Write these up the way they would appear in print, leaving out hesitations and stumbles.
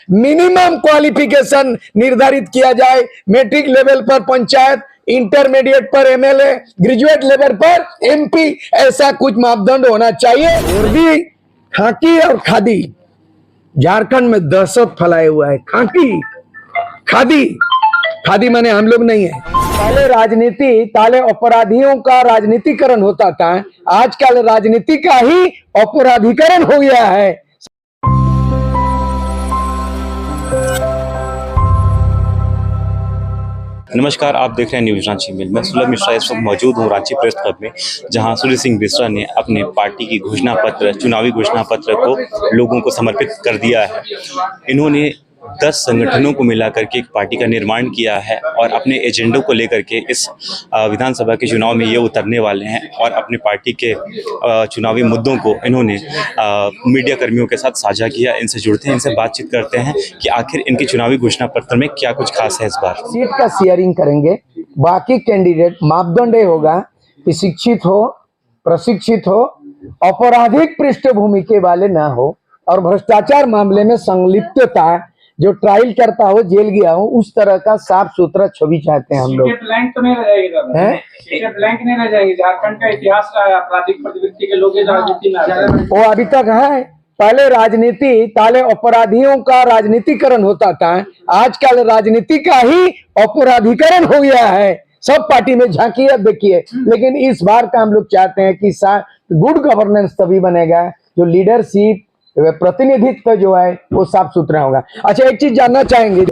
Minimum qualification निर्धारित किया जाए। मैट्रिक लेवल पर पंचायत, इंटरमीडिएट पर एमएलए, ग्रेजुएट लेवल पर एमपी, ऐसा कुछ मापदंड होना चाहिए। और भी खाकी और खादी, झारखंड में दहशत फैलाए हुआ है। खाकी खादी, खादी माने हम लोग नहीं है। पहले राजनीति, पहले अपराधियों का राजनीतिकरण होता था, आजकल राजनीति का ही अपराधीकरण हो गया है। नमस्कार, आप देख रहे हैं न्यूज रांची में। मैं सुलभ मिश्रा इस वक्त मौजूद हूँ रांची प्रेस क्लब में, जहां सूर्य सिंह बिश्रा ने अपने पार्टी की घोषणा पत्र, चुनावी घोषणा पत्र को लोगों को समर्पित कर दिया है। इन्होंने 10 संगठनों को मिलाकर के एक पार्टी का निर्माण किया है और अपने एजेंडों को लेकर के इस विधानसभा के चुनाव में ये उतरने वाले हैं और अपनी पार्टी के चुनावी मुद्दों को इन्होंने मीडिया कर्मियों के साथ साझा किया। इनसे जुड़ते हैं, इनसे बातचीत करते हैं कि आखिर इनके चुनावी घोषणा पत्र में क्या कुछ खास है। इस बार सीट का शेयरिंग करेंगे। बाकी कैंडिडेट मापदंड होगा कि शिक्षित हो, प्रशिक्षित हो, आपराधिक पृष्ठभूमि के वाले ना हो और भ्रष्टाचार मामले में संलिप्तता, जो ट्रायल करता हो, जेल गया हो, उस तरह का साफ सुथरा छवि चाहते हैं हम लोग। ब्लैंक तो नहीं रह जाएगी, ब्लैंक नहीं रह जाएगी। झारखंड का इतिहास का आपराधिक प्रवृत्ति के लोग राजनीति में वो अभी तक है। पहले राजनीति, पहले अपराधियों का राजनीतिकरण होता था, आजकल राजनीति का ही अपराधीकरण हो गया है। सब पार्टी में झांकिए देखिए। लेकिन इस बार का हम लोग चाहते हैं कि गुड गवर्नेंस तभी बनेगा जो लीडरशिप, प्रतिनिधित्व जो है वो साफ सुथरा होगा। अच्छा, एक चीज जानना चाहेंगे,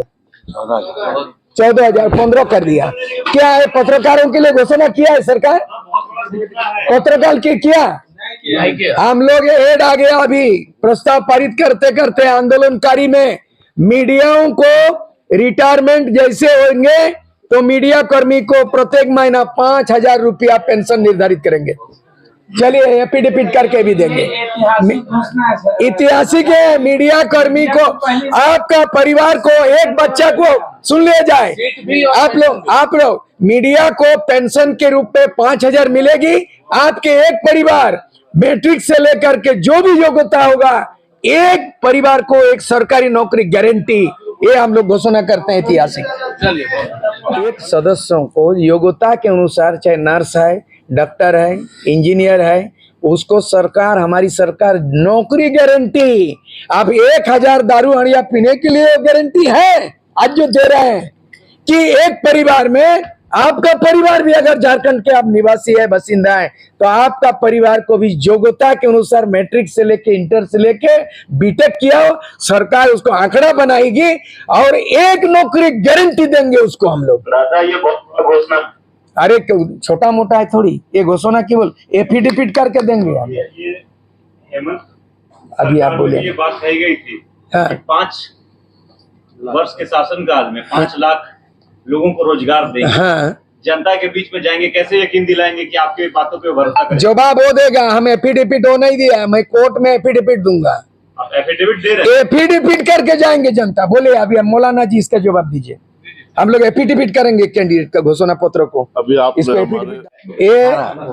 14,015 कर दिया, क्या है? पत्रकारों के लिए घोषणा किया है सरकार? पत्रकार के किया? हम लोग एड आ गया अभी प्रस्ताव पारित करते करते आंदोलनकारी में, मीडियाओं को रिटायरमेंट जैसे होंगे तो मीडिया कर्मी को प्रत्येक महीना 5,000 रुपया पेंशन निर्धारित करेंगे। चलिए एफिडेविट करके भी देंगे। ऐतिहासिक है। मीडिया कर्मी को, आपका परिवार को, एक बच्चा को सुन ले जाए, आप लोग मीडिया को पेंशन के रूप में 5,000 मिलेगी। आपके एक परिवार मैट्रिक से लेकर के जो भी योग्यता होगा, एक परिवार को एक सरकारी नौकरी गारंटी, ये हम लोग घोषणा करते हैं ऐतिहासिक। एक सदस्यों को योग्यता के अनुसार, चाहे नर्स है, डॉक्टर है, इंजीनियर है, उसको सरकार, हमारी सरकार नौकरी गारंटी। अब 1,000 दारू हड़िया पीने के लिए गारंटी है आज जो दे रहे हैं कि एक परिवार में, आपका परिवार भी अगर झारखंड के आप निवासी है, बासिंदा है, तो आपका परिवार को भी योग्यता के अनुसार मैट्रिक से लेके, इंटर से लेके बीटेक किया हो, सरकार उसको आंकड़ा बनाएगी और एक नौकरी गारंटी देंगे उसको हम लोग। ये घोषणा, अरे छोटा मोटा है थोड़ी, ये घोषणा केवल एफिडेविट करके देंगे आप। हेमंत अभी आप बोले, ये बात कही गई थी। हाँ। 5 वर्ष के शासनकाल में 5 लाख लोगों को रोजगार देंगे। हाँ। जनता के बीच में जाएंगे, कैसे यकीन दिलाएंगे कि आपकी बातों पे भरोसा करें? जवाब वो देगा। हम एफिडेविट वो नहीं दिया, मैं कोर्ट में एफिडेविट दूंगा। आप एफिडेविट दे रहे हैं? एफिडेविट करके जाएंगे जनता। बोले अभी हम मौलाना जी इसका जवाब दीजिए। हम लोग एफिडेविट करेंगे कैंडिडेट का घोषणा पत्र को। अभी आप इसको ये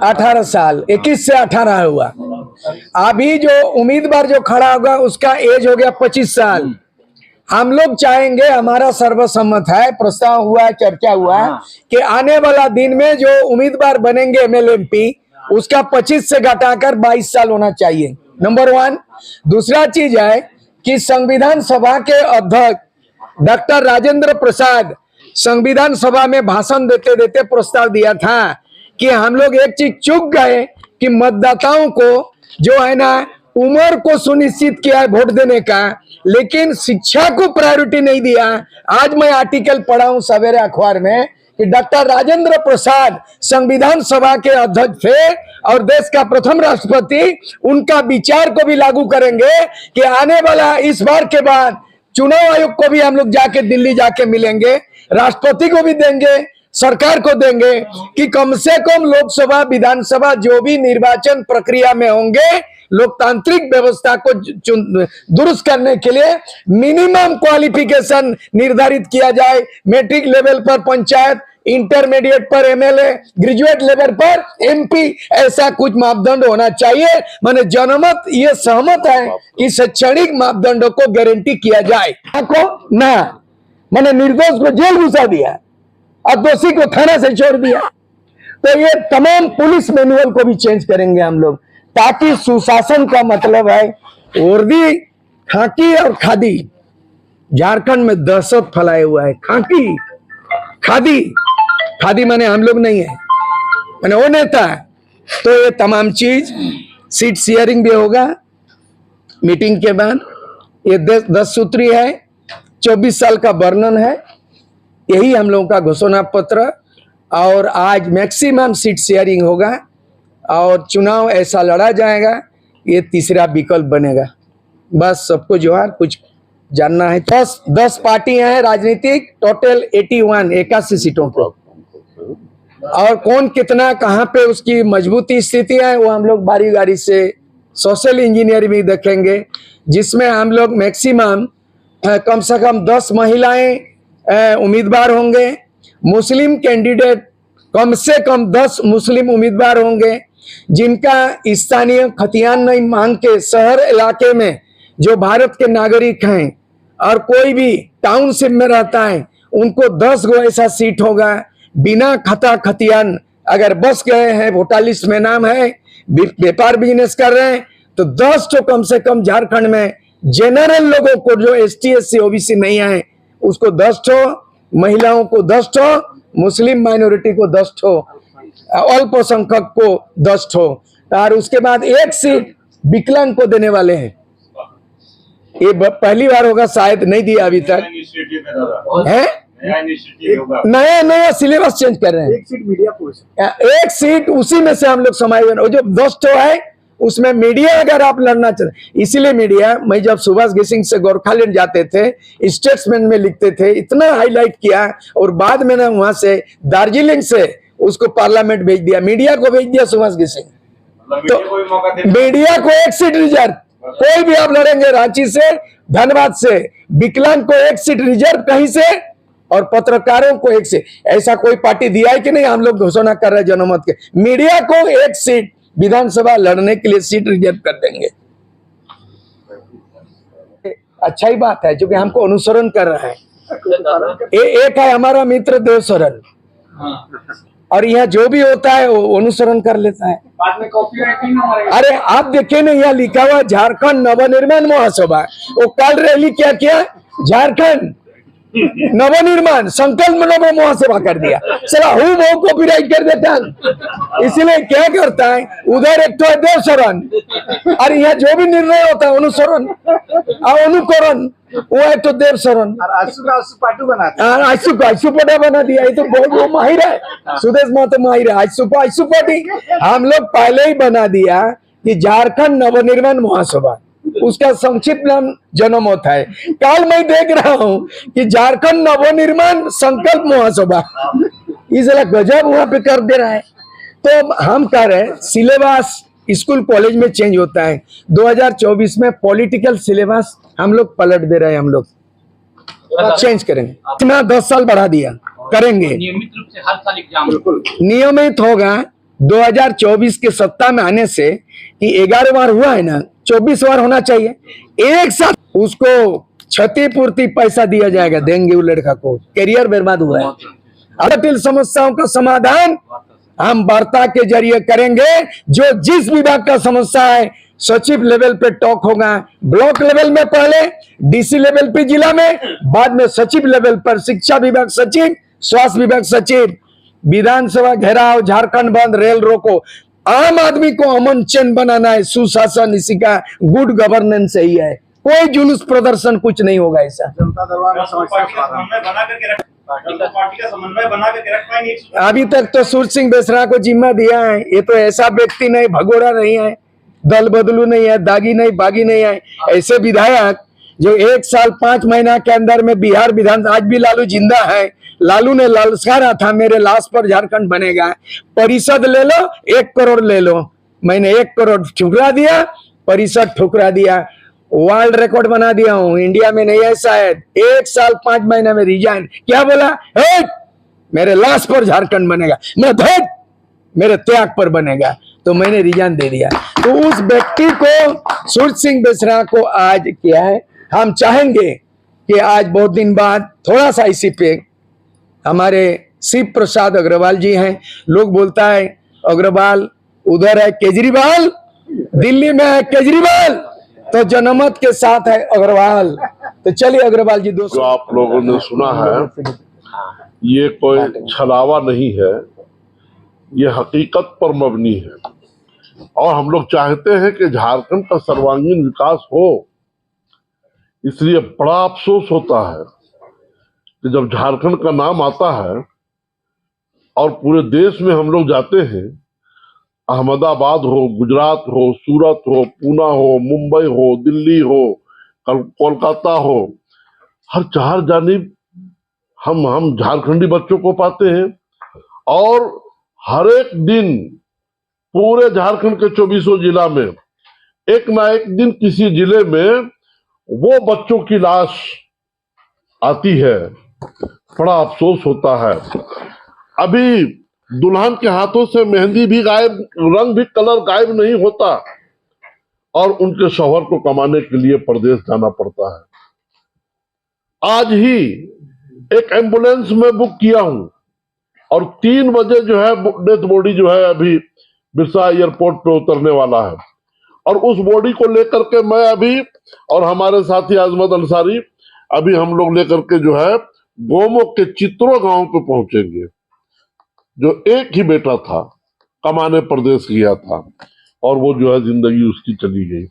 18 साल, 21 से 18 हुआ। अभी जो उम्मीदवार जो खड़ा होगा उसका एज हो गया 25 साल। हम लोग चाहेंगे, हमारा सर्वसम्मत है, प्रस्ताव हुआ है, चर्चा हुआ है कि आने वाला दिन में जो उम्मीदवार बनेंगे एमएलए एमपी, उसका 25 से घटाकर 22 साल होना चाहिए, नंबर 1। दूसरा चीज है कि संविधान सभा के अध्यक्ष डॉक्टर राजेंद्र प्रसाद संविधान सभा में भाषण देते देते प्रस्ताव दिया था कि हम लोग एक चीज चूक गए कि मतदाताओं को जो है ना, उम्र को सुनिश्चित किया है वोट देने का, लेकिन शिक्षा को प्रायोरिटी नहीं दिया। आज मैं आर्टिकल पढ़ा हूं सवेरे अखबार में कि डॉक्टर राजेंद्र प्रसाद संविधान सभा के अध्यक्ष थे और देश का प्रथम राष्ट्रपति, उनका विचार को भी लागू करेंगे कि आने वाला इस बार के बाद चुनाव आयोग को भी हम लोग जाके दिल्ली जाके मिलेंगे, राष्ट्रपति को भी देंगे, सरकार को देंगे कि कम से कम लोकसभा, विधानसभा जो भी निर्वाचन प्रक्रिया में होंगे, लोकतांत्रिक व्यवस्था को दुरुस्त करने के लिए मिनिमम क्वालिफिकेशन निर्धारित किया जाए। मैट्रिक लेवल पर पंचायत, इंटरमीडिएट पर एमएलए, ग्रेजुएट लेवल पर एमपी, ऐसा कुछ मापदंड होना चाहिए। मैंने जनमत ये सहमत है कि शैक्षणिक मापदंडों को गारंटी किया जाए। को ना मैंने निर्दोष को जेल घुसा दिया और दोषी को थाना से छोड़ दिया। तो ये तमाम पुलिस मैनुअल को भी चेंज करेंगे हम लोग, ताकि सुशासन का मतलब है वर्दी, खाकी और खादी। झारखंड में दहशत फैलाए हुआ है। खाकी, खादी, खादी माने हम लोग नहीं है, माने वो नेता है। तो ये तमाम चीज, सीट शेयरिंग भी होगा मीटिंग के बाद। ये 10 सूत्री है, 24 साल का वर्णन है, यही हम लोगों का घोषणा पत्र। और आज मैक्सिमम सीट शेयरिंग होगा और चुनाव ऐसा लड़ा जाएगा, ये तीसरा विकल्प बनेगा। बस सबको जोहार। कुछ जानना है? 10 पार्टियां हैं राजनीतिक, टोटल 81 सीटों पर। और कौन कितना कहां पे उसकी मजबूती स्थितियां है वो हम लोग बारी बारी से सोशल इंजीनियरिंग भी देखेंगे, जिसमें हम लोग मैक्सिमम कम से कम 10 महिलाएं उम्मीदवार होंगे। मुस्लिम कैंडिडेट कम से कम 10 मुस्लिम उम्मीदवार होंगे, जिनका स्थानीय खतियान नहीं मांग के शहर इलाके में जो भारत के नागरिक हैं और कोई भी टाउनशिप में रहता है, उनको 10 गो ऐसा सीट होगा। बिना खता खतियान अगर बस गए हैं, वोटर लिस्ट में नाम है, व्यापार बिजनेस कर रहे हैं, तो 10 तो कम से कम झारखंड में जनरल लोगों को, जो ST SC OBC नहीं है, उसको 10 ठो, महिलाओं को 10 ठो, मुस्लिम माइनॉरिटी को 10 ठो, अल्पसंख्यक को 10 ठो, और उसके बाद 1 सीट विकलांग को देने वाले हैं। ये पहली बार होगा, शायद नहीं दिया अभी तक है। नया सिलेबस चेंज कर रहे हैं। 1 सीट मीडिया पुरुष, 1 सीट उसी में से हम लोग समायोजन, जो 10 ठो है उसमें मीडिया अगर आप लड़ना चाहते, इसीलिए मीडिया, मैं जब सुभाष घिसिंग से गोरखालैंड जाते थे, स्टेट्समैन में लिखते थे, इतना हाईलाइट किया, और बाद में ना वहां से दार्जिलिंग से उसको पार्लियामेंट भेज दिया, मीडिया को भेज दिया सुभाष घिसिंग। तो मीडिया को 1 सीट रिजर्व, कोई भी आप लड़ेंगे रांची से, धनबाद से, विकलांग को 1 सीट रिजर्व कहीं से, और पत्रकारों को 1 सीट। ऐसा कोई पार्टी दिया है कि नहीं? हम लोग घोषणा कर रहे हैं जनमत के, मीडिया को 1 सीट विधानसभा लड़ने के लिए सीट रिजर्व कर देंगे। अच्छा ही बात है, जो कि हमको अनुसरण कर रहा है। एक है हमारा मित्र देवशरण, और यहाँ जो भी होता है वो अनुसरण कर लेता है। बाद में कॉपीराइट नहीं हमारे। अरे आप देखे ना, यहाँ लिखा हुआ झारखंड नवनिर्माण महासभा, वो कल रैली क्या किया, झारखंड नवनिर्माण संकल्प नव महासभा कर दिया। चला हूँ वो कॉपीराइट कर देता है। इसलिए क्या करता है, उधर एक तो देवशरण, और यहाँ जो भी निर्णय होता है अनुसरण और अनुकरण, वो है तो देवशरण। और आशु का आशु पाटू बनाते हैं। आशु पटा बना दिया। ये तो बहुत वो माहिर है, सुदेश महतो माहिर है। आशु पाटी हम लोग पहले ही बना दिया कि झारखंड नवनिर्माण महासभा, उसका संक्षिप्त नाम जनमत है। कल मैं देख रहा हूँ कि झारखंड नवनिर्माण संकल्प महासभा, इसलिए गजब वहां पे कर दे रहा है। तो हम कह रहे हैं सिलेबस स्कूल कॉलेज में चेंज होता है। 2024 में पॉलिटिकल सिलेबस हम लोग पलट दे रहे हैं, हम लोग चेंज करेंगे। इतना 10 साल बढ़ा दिया, करेंगे नियमित रूप से हर साल एग्जाम नियमित होगा। 2024 के सत्ता में आने से कि 11 बार हुआ है ना, 24 बार होना चाहिए। एक साथ उसको क्षतिपूर्ति पैसा दिया जाएगा, देंगे वो लड़का को, करियर बर्बाद हुआ है। जटिल समस्याओं का समाधान हम वार्ता के जरिए करेंगे। जो जिस विभाग का समस्या है, सचिव लेवल पे टॉक होगा, ब्लॉक लेवल में पहले, DC लेवल पे जिला में, बाद में सचिव लेवल पर शिक्षा विभाग सचिव, स्वास्थ्य विभाग सचिव। विधानसभा घेराव, झारखंड बंद, रेल रोको, आम आदमी को अमन चैन बनाना है, सुशासन इसी का गुड गवर्नेंस ही है। कोई जुलूस प्रदर्शन कुछ नहीं होगा ऐसा। जनता दरबार में समस्या पार्टी का समन्वय बना करके रख पाएंगे। अभी तक तो सूर सिंह बेसरा को जिम्मा दिया है। ये तो ऐसा व्यक्ति नहीं, भगोड़ा नहीं है, दल बदलू नहीं है, दागी नहीं, बागी नहीं है। ऐसे विधायक जो 1 साल 5 महीना के अंदर में बिहार विधान, आज भी लालू जिंदा है, लालू ने ललकारा था मेरे लाश पर झारखंड बनेगा, परिषद ले लो 1 करोड़ ले लो, मैंने 1 करोड़ ठुकरा दिया, परिषद ठुकरा दिया। वर्ल्ड रिकॉर्ड बना दिया हूं, इंडिया में नहीं है शायद। 1 साल 5 महीने में रिजाइन, क्या बोला, मेरे लाश पर झारखंड बनेगा, मैं धैर्य मेरे त्याग पर बनेगा। तो मैंने रिजाइन दे दिया। तो उस व्यक्ति को, सूरज सिंह बेसरा को आज किया है। हम चाहेंगे कि आज बहुत दिन बाद थोड़ा सा इसी पे हमारे शिव प्रसाद अग्रवाल जी हैं। लोग बोलता है अग्रवाल उधर है केजरीवाल, दिल्ली में है केजरीवाल, तो जनमत के साथ है अग्रवाल। तो चलिए अग्रवाल जी, जो दोस्तों आप लोगों ने सुना है ये कोई छलावा नहीं है, ये हकीकत पर मबनी है। और हम लोग चाहते हैं कि झारखंड का सर्वांगीण विकास हो। इसलिए बड़ा अफसोस होता है कि जब झारखंड का नाम आता है और पूरे देश में हम लोग जाते हैं, अहमदाबाद हो, गुजरात हो, सूरत हो, पूना हो, मुंबई हो, दिल्ली हो, कोलकाता हो, हर चार जानिब हम झारखंडी बच्चों को पाते हैं। और हर एक दिन पूरे झारखंड के 24 जिला में एक ना एक दिन किसी जिले में वो बच्चों की लाश आती है। बड़ा अफसोस होता है। अभी दुल्हन के हाथों से मेहंदी भी गायब, रंग भी, कलर गायब नहीं होता, और उनके शौहर को कमाने के लिए प्रदेश जाना पड़ता है। आज ही एक एम्बुलेंस में बुक किया हूं और 3 बजे जो है डेथ बॉडी जो है अभी बिरसा एयरपोर्ट पे उतरने वाला है। और उस बॉडी को लेकर के मैं अभी और हमारे साथी आजमत अंसारी अभी हम लोग लेकर के जो है गोमो के चित्रो गांव पे पहुंचेंगे, जो एक ही बेटा था, कमाने प्रदेश गया था और वो जो है जिंदगी उसकी चली गई।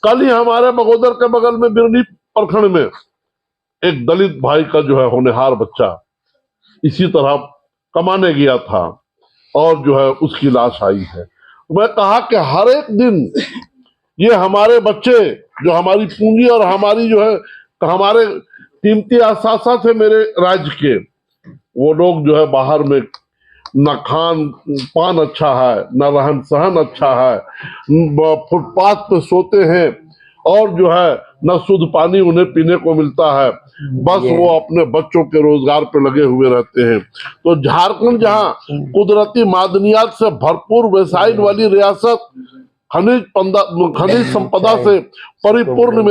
कल ही हमारे बगोदर के बगल में बिरनी प्रखंड में एक दलित भाई का जो है होनहार बच्चा इसी तरह कमाने गया था और जो है उसकी लाश आई है। मैं कहा कि हर एक दिन ये हमारे बच्चे जो हमारी पूंजी और हमारी जो है हमारे कीमती असासा थे मेरे राज्य के, वो लोग जो है बाहर में न खान पान अच्छा है, न रहन सहन अच्छा है, फुटपाथ पे सोते हैं और जो है न शुद्ध पानी उन्हें पीने को मिलता है, बस वो अपने बच्चों के रोजगार पे लगे हुए रहते हैं। तो झारखंड जहाँ कुदरती मादनियात से भरपूर वैसाइड वाली रियासत, खनिज संपदा से परिपूर्ण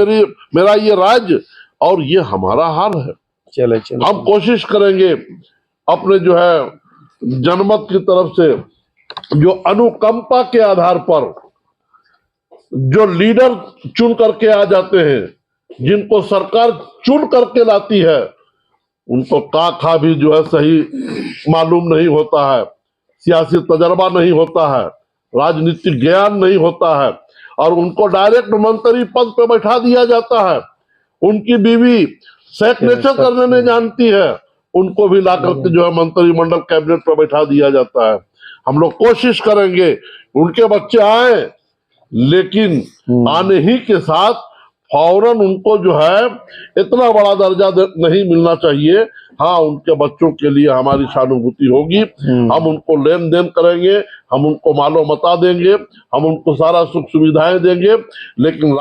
मेरा ये राज्य, और ये हमारा हाल है। चलो हम कोशिश करेंगे अपने जो है जनमत की तरफ से, जो अनुकंपा के आधार पर जो लीडर चुन करके आ जाते हैं, जिनको सरकार चुन करके लाती है, उनको खा भी जो है सही मालूम नहीं होता है, सियासी तजर्बा नहीं होता है, राजनीतिक ज्ञान नहीं होता है, और उनको डायरेक्ट मंत्री पद पे बैठा दिया जाता है। उनकी बीवी सिग्नेचर करने नहीं जानती है, उनको भी ला करके जो है मंत्रिमंडल कैबिनेट पर बैठा दिया जाता है। हम लोग कोशिश करेंगे उनके बच्चे आए, लेकिन आने ही के साथ फौरन उनको जो है इतना बड़ा दर्जा नहीं मिलना चाहिए। हाँ, उनके बच्चों के लिए हमारी सहानुभूति होगी, हम उनको लेन देन करेंगे, हम उनको मालो मता देंगे, हम उनको सारा सुख सुविधाएं देंगे, लेकिन